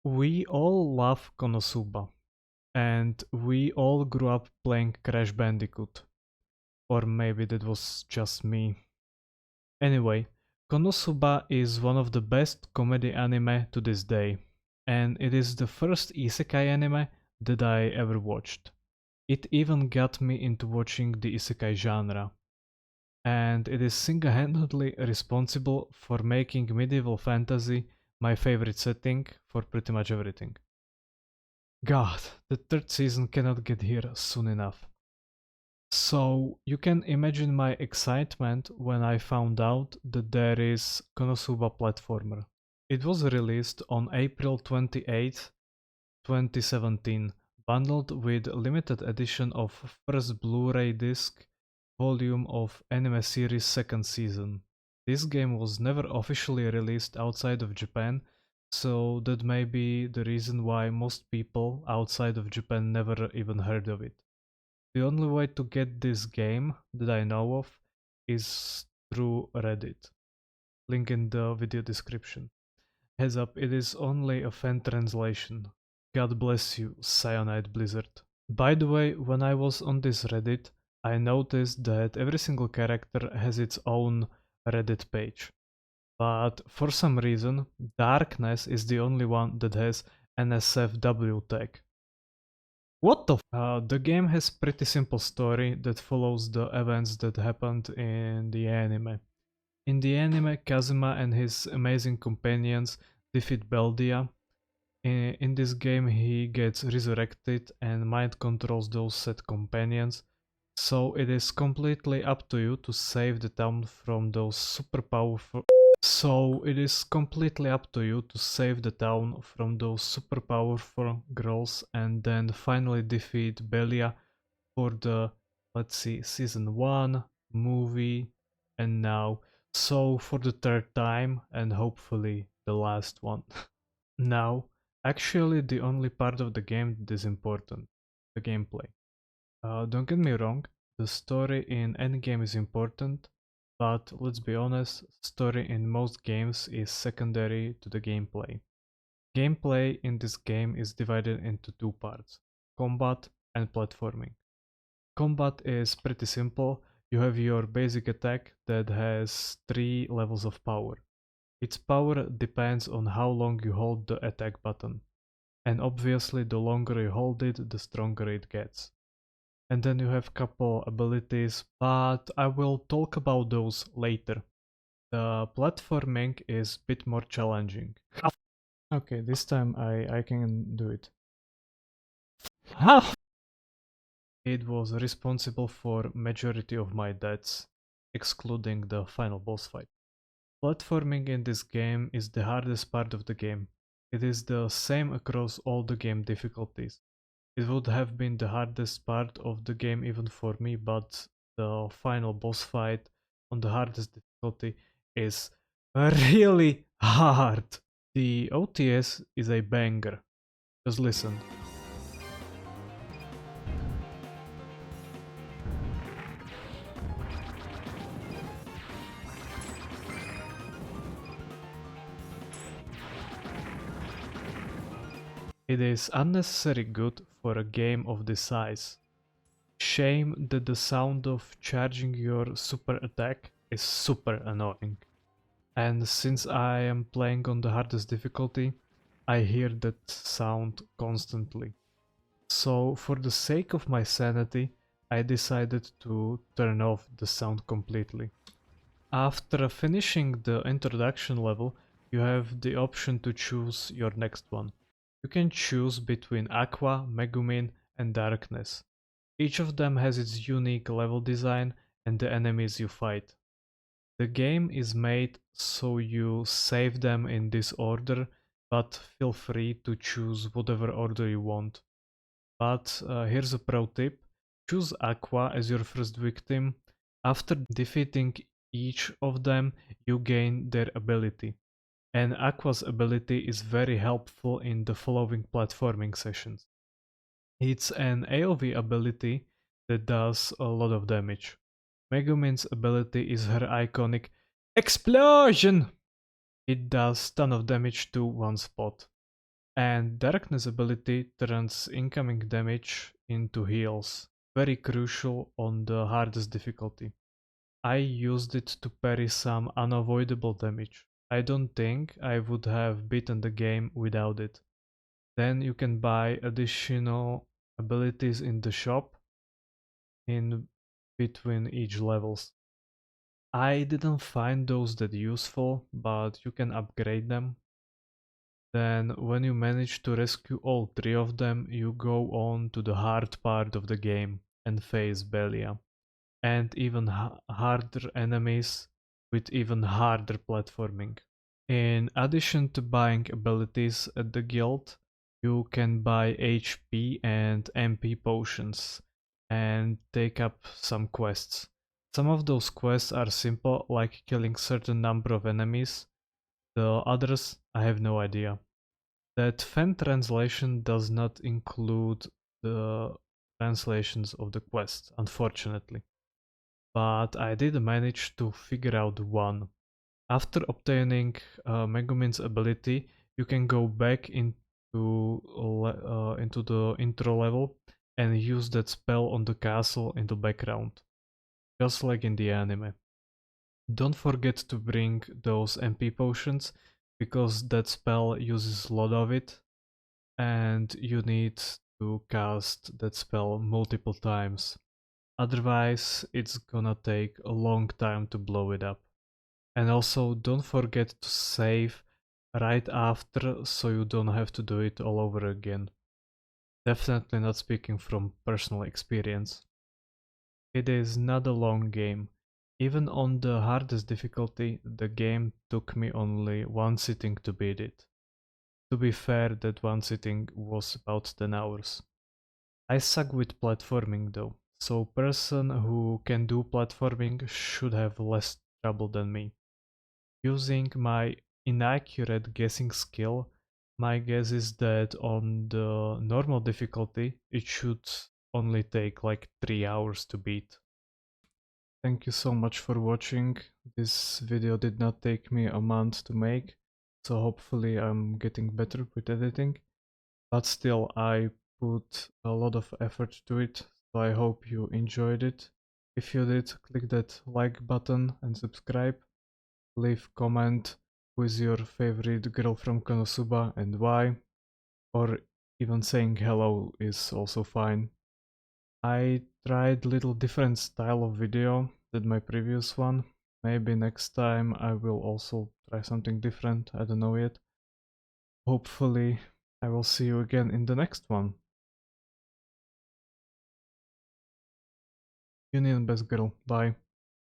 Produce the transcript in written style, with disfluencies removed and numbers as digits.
We all love Konosuba, and we all grew up playing Crash Bandicoot. Or maybe that was just me. Anyway, Konosuba is one of the best comedy anime to this day, and it is the first isekai anime that I ever watched. It even got me into watching the isekai genre, and it is single-handedly responsible for making medieval fantasy my favorite setting for pretty much everything. God, the third season cannot get here soon enough. So you can imagine my excitement when I found out that there is Konosuba platformer. It was released on April 28th, 2017, bundled with limited edition of first Blu-ray disc volume of anime series second season. This game was never officially released outside of Japan, so that may be the reason why most people outside of Japan never even heard of it. The only way to get this game that I know of is through Reddit. Link in the video description. Heads up, it is only a fan translation. God bless you, Cyanide Blizzard. By the way, when I was on this Reddit, I noticed that every single character has its own Reddit page. But for some reason, Darkness is the only one that has NSFW tag. What the the game has pretty simple story that follows the events that happened in the anime. In the anime, Kazuma and his amazing companions defeat Beldia. In this game, he gets resurrected and mind controls those said companions. So it is completely up to you to save the town from those super powerful. So it is completely up to you to save the town from those super powerful girls and then finally defeat Belia for the, let's see, season 1, movie, and now. So for the third time and hopefully the last one. Now, actually the only part of the game that is important, the gameplay. Don't get me wrong, the story in any game is important, but let's be honest, story in most games is secondary to the gameplay. Gameplay in this game is divided into two parts, combat and platforming. Combat is pretty simple, you have your basic attack that has 3 levels of power. Its power depends on how long you hold the attack button, and obviously the longer you hold it, the stronger it gets. And then you have couple abilities, but I will talk about those later. The platforming is a bit more challenging. Okay, this time I can do it. How? It was responsible for majority of my deaths, excluding the final boss fight. Platforming in this game is the hardest part of the game. It is the same across all the game difficulties. It would have been the hardest part of the game even for me, but the final boss fight on the hardest difficulty is really hard. The OTS is a banger. Just listen. It is unnecessary good for a game of this size. Shame that the sound of charging your super attack is super annoying. And since I am playing on the hardest difficulty, I hear that sound constantly. So for the sake of my sanity, I decided to turn off the sound completely. After finishing the introduction level, you have the option to choose your next one. You can choose between Aqua, Megumin, and Darkness. Each of them has its unique level design and the enemies you fight. The game is made so you save them in this order, but feel free to choose whatever order you want. But here's a pro tip. Choose Aqua as your first victim. After defeating each of them, you gain their ability. And Aqua's ability is very helpful in the following platforming sessions. It's an AoE ability that does a lot of damage. Megumin's ability is her iconic explosion! It does ton of damage to one spot. And Darkness ability turns incoming damage into heals, very crucial on the hardest difficulty. I used it to parry some unavoidable damage. I don't think I would have beaten the game without it. Then you can buy additional abilities in the shop in between each levels. I didn't find those that useful, but you can upgrade them. Then when you manage to rescue all three of them, you go on to the hard part of the game and face Belia, and even harder enemies with even harder platforming. In addition to buying abilities at the guild, you can buy HP and MP potions and take up some quests. Some of those quests are simple, like killing certain number of enemies. The others, I have no idea. That fan translation does not include the translations of the quest, unfortunately. But I did manage to figure out one. After obtaining Megumin's ability, you can go back into the intro level and use that spell on the castle in the background, just like in the anime. Don't forget to bring those MP potions, because that spell uses a lot of it, and you need to cast that spell multiple times. Otherwise, it's gonna take a long time to blow it up. And also, don't forget to save right after, so you don't have to do it all over again. Definitely not speaking from personal experience. It is not a long game. Even on the hardest difficulty, the game took me only one sitting to beat it. To be fair, that one sitting was about 10 hours. I suck with platforming though, so person who can do platforming should have less trouble than me. Using my inaccurate guessing skill, my guess is that on the normal difficulty it should only take like 3 hours to beat. Thank you so much for watching. This video did not take me a month to make, so hopefully I'm getting better with editing. But still, I put a lot of effort to it, so I hope you enjoyed it. If you did, click that like button and subscribe. Leave comment who is your favorite girl from Konosuba and why, or even saying hello is also fine. I tried little different style of video than my previous one. Maybe next time I will also try something different, I don't know yet. Hopefully I will see you again in the next one. Union Best Girl, bye.